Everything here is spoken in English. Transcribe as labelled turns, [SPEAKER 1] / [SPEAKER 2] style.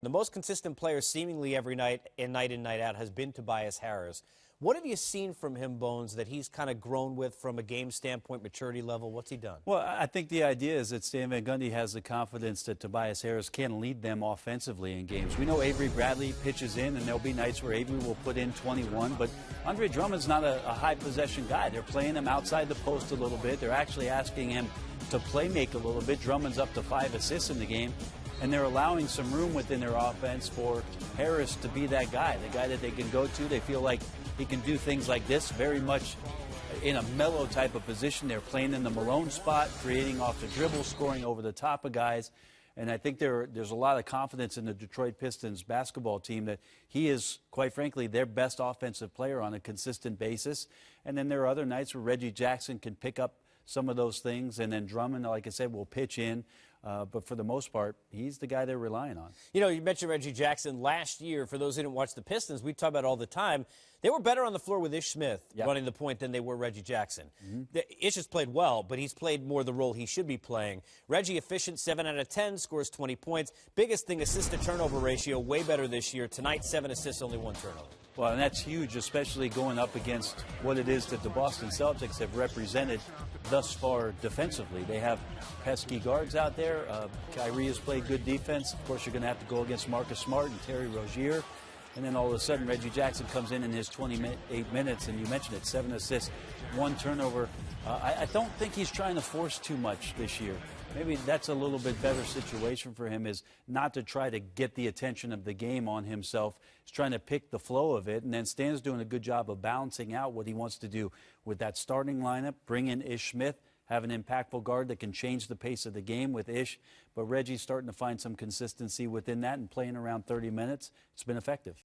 [SPEAKER 1] The most consistent player seemingly every night in, night out has been Tobias Harris. What have you seen from him, Bones, that he's kind of grown with from a game standpoint, maturity level? What's he done?
[SPEAKER 2] Well, I think the idea is that Stan Van Gundy has the confidence that Tobias Harris can lead them offensively in games. We know Avery Bradley pitches in, and there'll be nights where Avery will put in 21, but Andre Drummond's not a high possession guy. They're playing him outside the post a little bit. They're actually asking him to play make a little bit. Drummond's up to 5 assists in the game. And they're allowing some room within their offense for Harris to be that guy, the guy that they can go to. They feel like he can do things like this very much in a mellow type of position. They're playing in the Malone spot, creating off the dribble, scoring over the top of guys. And I think there's a lot of confidence in the Detroit Pistons basketball team that he is, quite frankly, their best offensive player on a consistent basis. And then there are other nights where Reggie Jackson can pick up some of those things, and then Drummond, like I said, will pitch in. But for the most part, he's the guy they're relying on. You
[SPEAKER 1] know, you mentioned Reggie Jackson last year. For those who didn't watch the Pistons, we talk about it all the time. They were better on the floor with Ish Smith running the point than they were Reggie Jackson. Ish has played well, but he's played more the role he should be playing. Reggie efficient, 7 out of 10, scores 20 points. Biggest thing, assist-to-turnover ratio, way better this year. Tonight, 7 assists, only 1 turnover.
[SPEAKER 2] Well, and that's huge, especially going up against what it is that the Boston Celtics have represented thus far defensively. They have pesky guards out there. Kyrie has played good defense. Of course, you're going to have to go against Marcus Smart and Terry Rozier. And then all of a sudden, Reggie Jackson comes in his 28 minutes, and you mentioned it, 7 assists, 1 turnover. I don't think he's trying to force too much this year. Maybe that's a little bit better situation for him, is not to try to get the attention of the game on himself. He's trying to pick the flow of it, and then Stan's doing a good job of balancing out what he wants to do with that starting lineup, bring in Ish Smith, have an impactful guard that can change the pace of the game with Ish. But Reggie's starting to find some consistency within that and playing around 30 minutes. It's been effective.